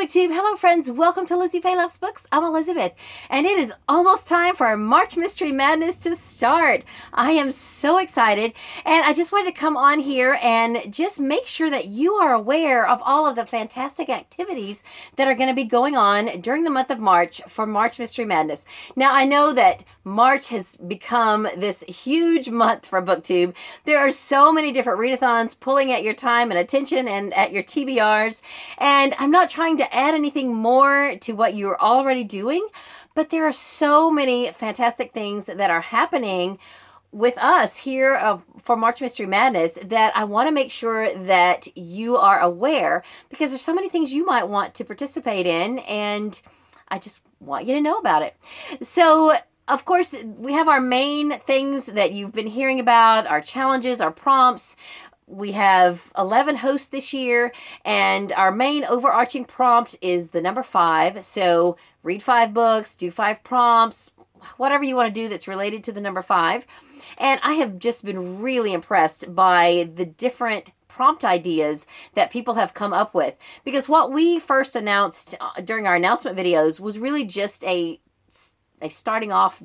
BookTube. Hello friends, welcome to Lizzie Faye Loves Books. I'm Elizabeth, and it is almost time for our March Mystery Madness to start. I am so excited, and I just wanted to come on here and just make sure that you are aware of all of the fantastic activities that are going to be going on during the month of March for March Mystery Madness. Now, I know that March has become this huge month for BookTube. There are so many different readathons pulling at your time and attention and at your TBRs, and I'm not trying to add anything more to what you're already doing, but there are so many fantastic things that are happening with us here for March Mystery Madness that I want to make sure that you are aware, because there's so many things you might want to participate in, and I just want you to know about it. So, of course, we have our main things that you've been hearing about, our challenges, our prompts. We have 11 hosts this year, and our main overarching prompt is the number 5. So read 5 books, do 5 prompts, whatever you want to do that's related to the number 5. And I have just been really impressed by the different prompt ideas that people have come up with. Because what we first announced during our announcement videos was really just a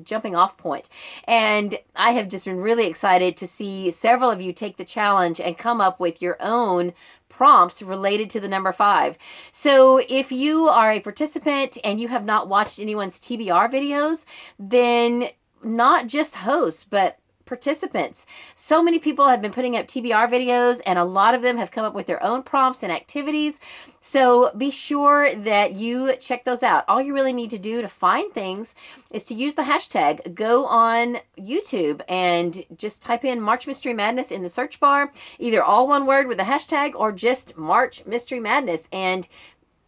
jumping off point. And I have just been really excited to see several of you take the challenge and come up with your own prompts related to the number 5. So if you are a participant and you have not watched anyone's TBR videos, then not just hosts, but participants. So many people have been putting up TBR videos, and a lot of them have come up with their own prompts and activities. So be sure that you check those out. All you really need to do to find things is to use the hashtag. Go on YouTube and just type in March Mystery Madness in the search bar, either all one word with the hashtag or just March Mystery Madness, and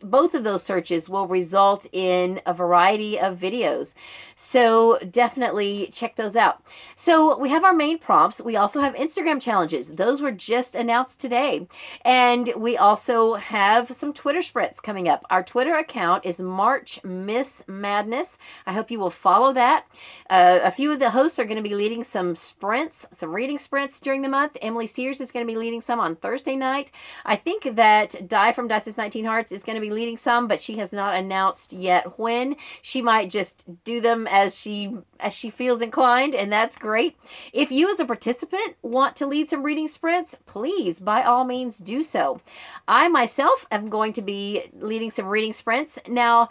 both of those searches will result in a variety of videos. So definitely check those out. So we have our main prompts. We also have Instagram challenges. Those were just announced today. And we also have some Twitter sprints coming up. Our Twitter account is marchmysterymadness. I hope you will follow that. A few of the hosts are going to be leading some sprints, some reading sprints during the month. Emily Sears is going to be leading some on Thursday night. I think that Di from Disis19 Hearts is going to be leading some, but she has not announced yet when. She might just do them as she feels inclined, and that's great. If you as a participant want to lead some reading sprints, please by all means do so. I myself am going to be leading some reading sprints. Now,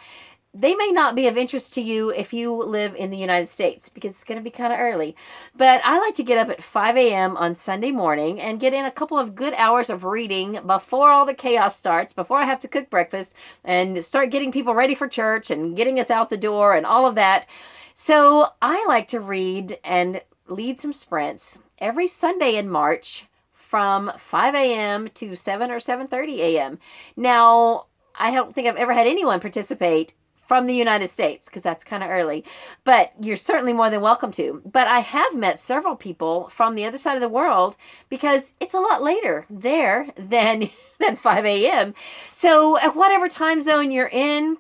they may not be of interest to you if you live in the United States, because it's going to be kind of early. But I like to get up at 5 a.m. on Sunday morning and get in a couple of good hours of reading before all the chaos starts, before I have to cook breakfast and start getting people ready for church and getting us out the door and all of that. So I like to read and lead some sprints every Sunday in March from 5 a.m. to 7 or 7:30 a.m. Now, I don't think I've ever had anyone participate from the United States, because that's kind of early, but you're certainly more than welcome to. But I have met several people from the other side of the world, because it's a lot later there than 5 a.m. So at whatever time zone you're in,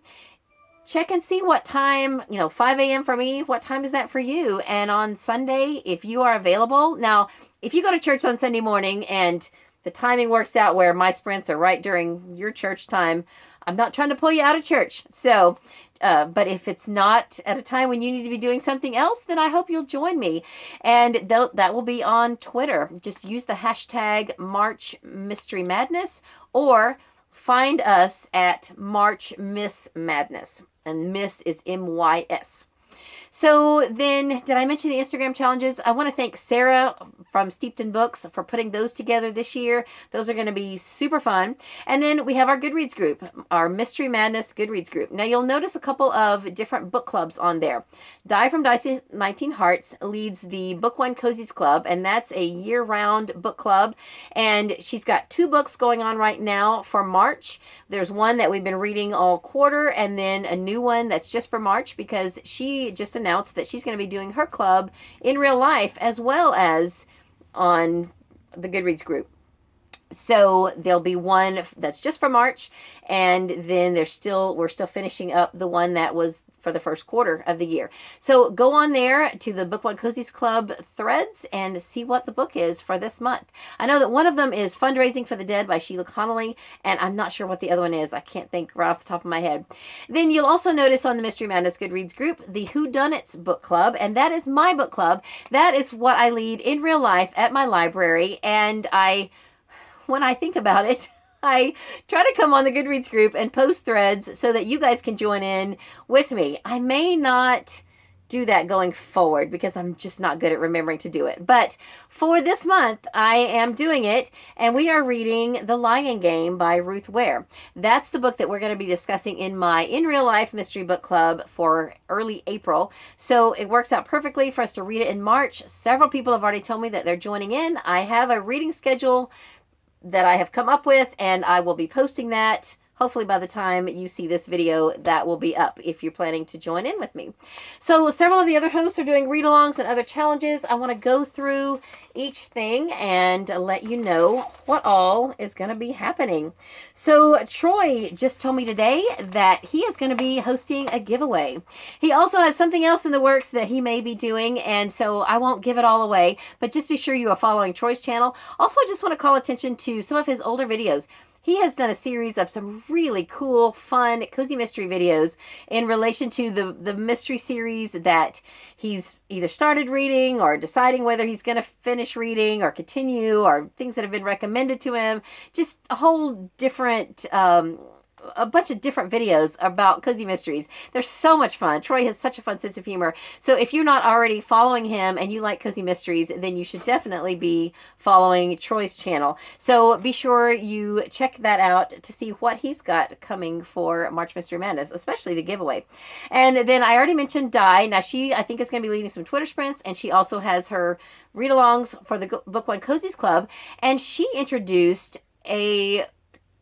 check and see what time, 5 a.m. for me, what time is that for you? And on Sunday, if you are available. Now, if you go to church on Sunday morning and the timing works out where my sprints are right during your church time, I'm not trying to pull you out of church. So, but if it's not at a time when you need to be doing something else, then I hope you'll join me. And that will be on Twitter. Just use the hashtag MarchMysteryMadness, or find us at MarchMyssMadness. And Miss is M-Y-S. So then, did I mention the Instagram challenges? I want to thank Sarah from Steeped in Books for putting those together this year. Those are going to be super fun. And then we have our Goodreads group, our Mystery Madness Goodreads group. Now, you'll notice a couple of different book clubs on there. Di from Disis19 Hearts leads the Book One Cozies Club, and that's a year-round book club. And she's got 2 books going on right now for March. There's one that we've been reading all quarter, and then a new one that's just for March, because she just announced that she's going to be doing her club in real life as well as on the Goodreads group. So there'll be one that's just for March, and then we're still finishing up the one that was for the first quarter of the year. So go on there to the Book One Cozies Club threads and see what the book is for this month. I know that one of them is Fundraising for the Dead by Sheila Connolly, and I'm not sure what the other one is. I can't think right off the top of my head. Then you'll also notice on the Mystery Madness Goodreads group, the Whodunits book club, and that is my book club. That is what I lead in real life at my library, and when I think about it, I try to come on the Goodreads group and post threads so that you guys can join in with me. I may not do that going forward because I'm just not good at remembering to do it. But for this month, I am doing it, and we are reading The Lion Game by Ruth Ware. That's the book that we're going to be discussing in my In Real Life Mystery Book Club for early April. So it works out perfectly for us to read it in March. Several people have already told me that they're joining in. I have a reading schedule that I have come up with, and I will be posting that. Hopefully by the time you see this video, that will be up if you're planning to join in with me. So several of the other hosts are doing read-alongs and other challenges. I want to go through each thing and let you know what all is going to be happening. So Troy just told me today that he is going to be hosting a giveaway. He also has something else in the works that he may be doing, and so I won't give it all away, but just be sure you are following Troy's channel. Also, I just want to call attention to some of his older videos. He has done a series of some really cool, fun, cozy mystery videos in relation to the mystery series that he's either started reading or deciding whether he's going to finish reading or continue, or things that have been recommended to him. Just a whole different a bunch of different videos about cozy mysteries. They're so much fun. Troy has such a fun sense of humor. So if you're not already following him and you like cozy mysteries, then you should definitely be following Troy's channel. So be sure you check that out to see what he's got coming for March Mystery Madness, especially the giveaway. And then I already mentioned Di. Now she, I think, is going to be leading some Twitter sprints, and she also has her read-alongs for the Book One Cozies Club, and she introduced a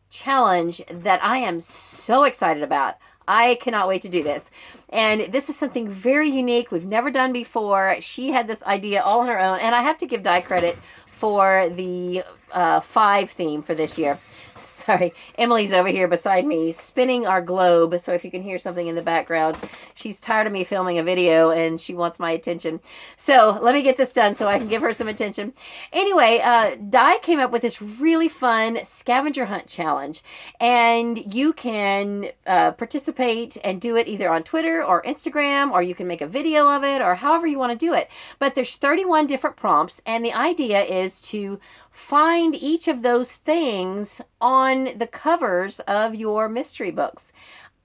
challenge that I am so excited about. I cannot wait to do this. And this is something very unique we've never done before. She had this idea all on her own, and I have to give Di credit for the 5 theme for this year. Sorry, Emily's over here beside me spinning our globe, so if you can hear something in the background, she's tired of me filming a video and she wants my attention. So let me get this done so I can give her some attention. Anyway, Di came up with this really fun scavenger hunt challenge, and you can participate and do it either on Twitter or Instagram, or you can make a video of it, or however you want to do it. But there's 31 different prompts, and the idea is to find each of those things on the covers of your mystery books.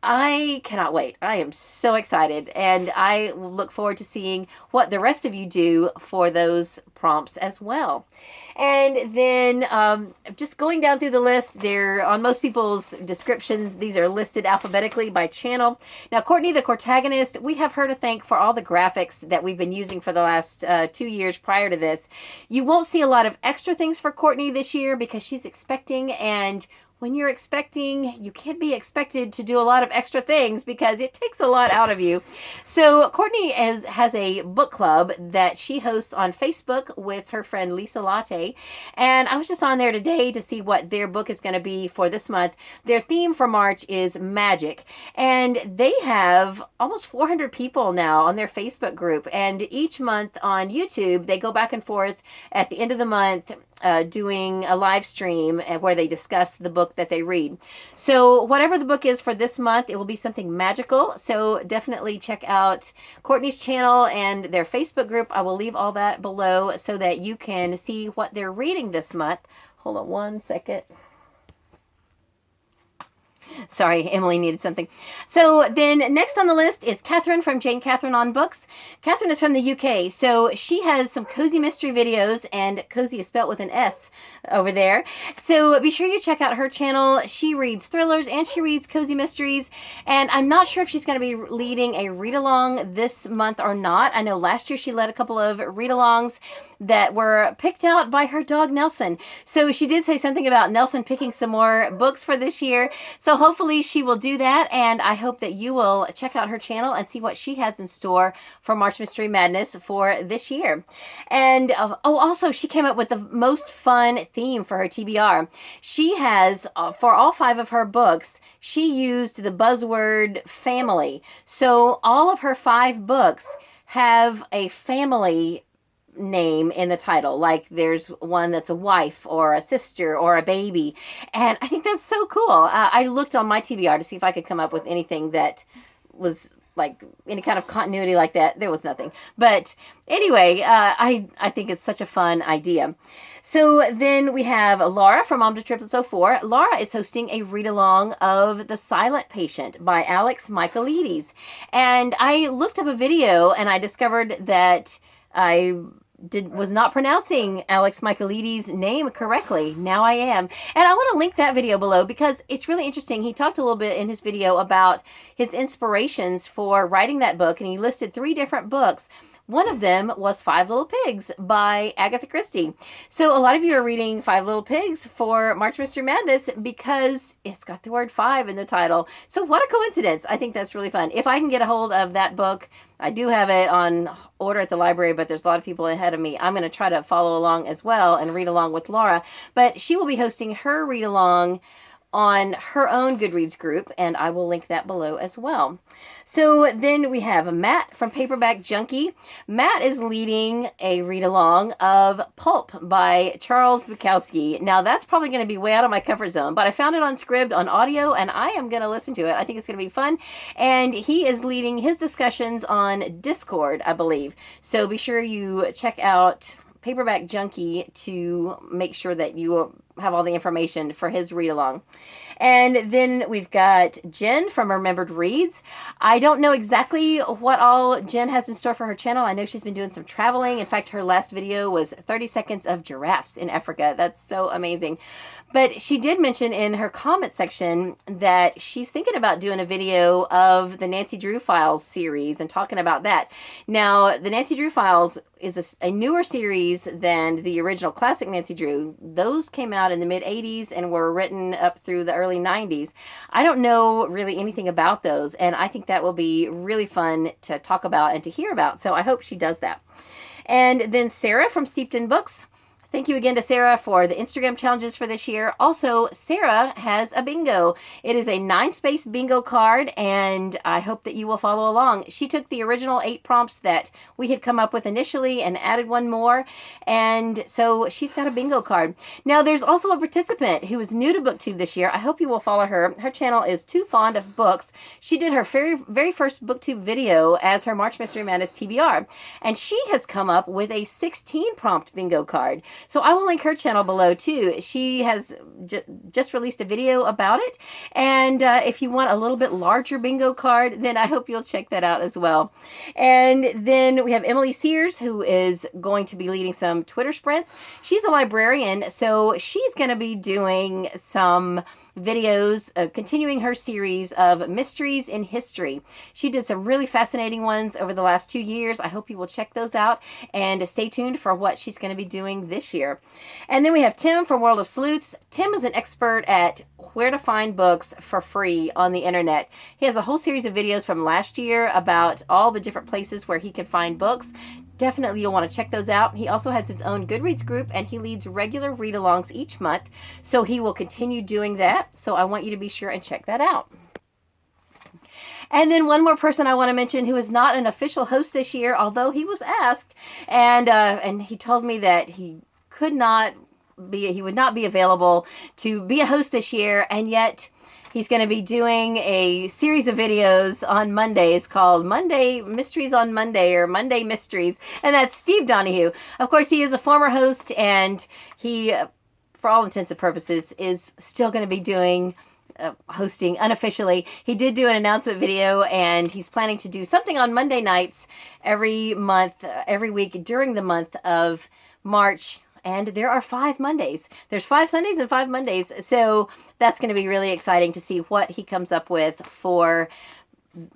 I cannot wait. I am so excited, and I look forward to seeing what the rest of you do for those prompts as well. And then just going down through the list, they're on most people's descriptions. These are listed alphabetically by channel. Now, Courtney the Courtagonist, we have her to thank for all the graphics that we've been using for the last 2 years prior to this. You won't see a lot of extra things for Courtney this year because she's expecting, and when you're expecting, you can't be expected to do a lot of extra things because it takes a lot out of you. So Courtney has a book club that she hosts on Facebook with her friend Lisa Latte. And I was just on there today to see what their book is going to be for this month. Their theme for March is magic. And they have almost 400 people now on their Facebook group. And each month on YouTube, they go back and forth at the end of the month doing a live stream where they discuss the book that they read. So whatever the book is for this month, it will be something magical. So definitely check out Courtney's channel and their Facebook group. I will leave all that below so that you can see what they're reading this month. Hold on one second. Sorry, Emily needed something. So then next on the list is Catherine from Jayne Catherine on Books. Catherine is from the UK, so she has some cozy mystery videos, and cozy is spelled with an S over there. So be sure you check out her channel. She reads thrillers and she reads cozy mysteries, and I'm not sure if she's going to be leading a read-along this month or not. I know last year she led a couple of read-alongs that were picked out by her dog Nelson. So she did say something about Nelson picking some more books for this year. So So hopefully she will do that, and I hope that you will check out her channel and see what she has in store for March Mystery Madness for this year. And also she came up with the most fun theme for her TBR. She has, for all 5 of her books, she used the buzzword family. So all of her 5 books have a family name in the title, like there's one that's a wife or a sister or a baby, and I think that's so cool. I looked on my TBR to see if I could come up with anything that was like any kind of continuity like that. There was nothing, but anyway, I think it's such a fun idea. So then we have Laura from Mom to Triplets 04. Laura is hosting a read-along of The Silent Patient by Alex Michaelides, and I looked up a video and I discovered that I was not pronouncing Alex Michaelides' name correctly. Now I am. And I want to link that video below because it's really interesting. He talked a little bit in his video about his inspirations for writing that book, and he listed 3 different books. One of them was 5 Little Pigs by Agatha Christie. So a lot of you are reading 5 Little Pigs for March Mystery Madness because it's got the word 5 in the title. So what a coincidence. I think that's really fun. If I can get a hold of that book, I do have it on order at the library, but there's a lot of people ahead of me. I'm going to try to follow along as well and read along with Laura. But she will be hosting her read along on her own Goodreads group, and I will link that below as well. So then we have Matt from Paperback Junky. Matt is leading a read-along of Pulp by Charles Bukowski. Now that's probably going to be way out of my comfort zone, but I found it on Scribd on audio, and I am going to listen to it. I think it's going to be fun, and he is leading his discussions on Discord, I believe. So be sure you check out Paperback Junky to make sure that you have all the information for his read-along. And then we've got Jen from Remembered Reads. I don't know exactly what all Jen has in store for her channel. I know she's been doing some traveling. In fact, her last video was 30 seconds of giraffes in Africa. That's so amazing. But she did mention in her comment section that she's thinking about doing a video of the Nancy Drew Files series and talking about that. Now, the Nancy Drew Files is a newer series than the original classic Nancy Drew. Those came out in the mid-'80s and were written up through the early '90s. I don't know really anything about those, and I think that will be really fun to talk about and to hear about, so I hope she does that. And then Sarah from Steeped in Books. Thank you again to Sarah for the Instagram challenges for this year. Also, Sarah has a bingo. It is a 9-space bingo card, and I hope that you will follow along. She took the original 8 prompts that we had come up with initially and added one more, and so she's got a bingo card. Now, there's also a participant who is new to BookTube this year. I hope you will follow her. Her channel is Too Fond of Books. She did her very first BookTube video as her March Mystery Madness TBR, and she has come up with a 16-prompt bingo card. So I will link her channel below too. She has just released a video about it. And if you want a little bit larger bingo card, then I hope you'll check that out as well. And then we have Emily Sears, who is going to be leading some Twitter sprints. She's a librarian, so she's going to be doing some videos continuing her series of mysteries in history. She did some really fascinating ones over the last 2 years. I hope you will check those out and stay tuned for what she's going to be doing this year. And then we have Tim from World of Sleuths. Tim is an expert at where to find books for free on the internet. He has a whole series of videos from last year about all the different places where he can find books. Definitely you'll want to check those out. He also has his own Goodreads group, and he leads regular read-alongs each month, so he will continue doing that. So I want you to be sure and check that out. And then one more person I want to mention who is not an official host this year, although he was asked, and he told me that he would not be available to be a host this year, and yet he's going to be doing a series of videos on Mondays called Monday Mysteries on Monday, or Monday Mysteries, and that's Steve Donahue. Of course, he is a former host, and he, for all intents and purposes, is still going to be doing hosting unofficially. He did do an announcement video, and he's planning to do something on Monday nights every month, every week during the month of March. And there are 5 Mondays. There's 5 Sundays and 5 Mondays. So that's going to be really exciting to see what he comes up with for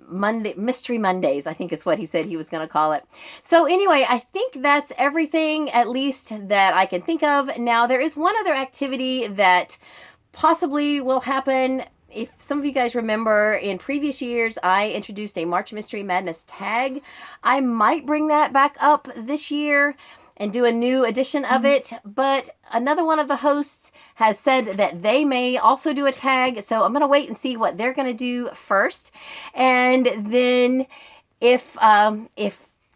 Monday, Mystery Mondays, I think is what he said he was going to call it. So anyway, I think that's everything, at least that I can think of. Now, there is one other activity that possibly will happen if some of you guys remember, in previous years, I introduced a March Mystery Madness tag. I might bring that back up this year and do a new edition of it, but another one of the hosts has said that they may also do a tag, so I'm going to wait and see what they're going to do first, and then if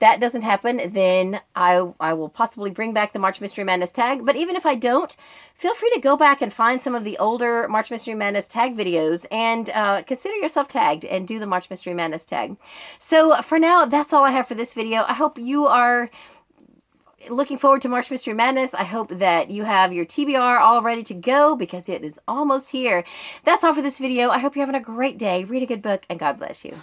that doesn't happen, then I will possibly bring back the March Mystery Madness tag. But even if I don't, feel free to go back and find some of the older March Mystery Madness tag videos and consider yourself tagged and do the March Mystery Madness tag. So for now, that's all I have for this video. I hope you are looking forward to March Mystery Madness. I hope that you have your TBR all ready to go because it is almost here. That's all for this video. I hope you're having a great day. Read a good book and God bless you.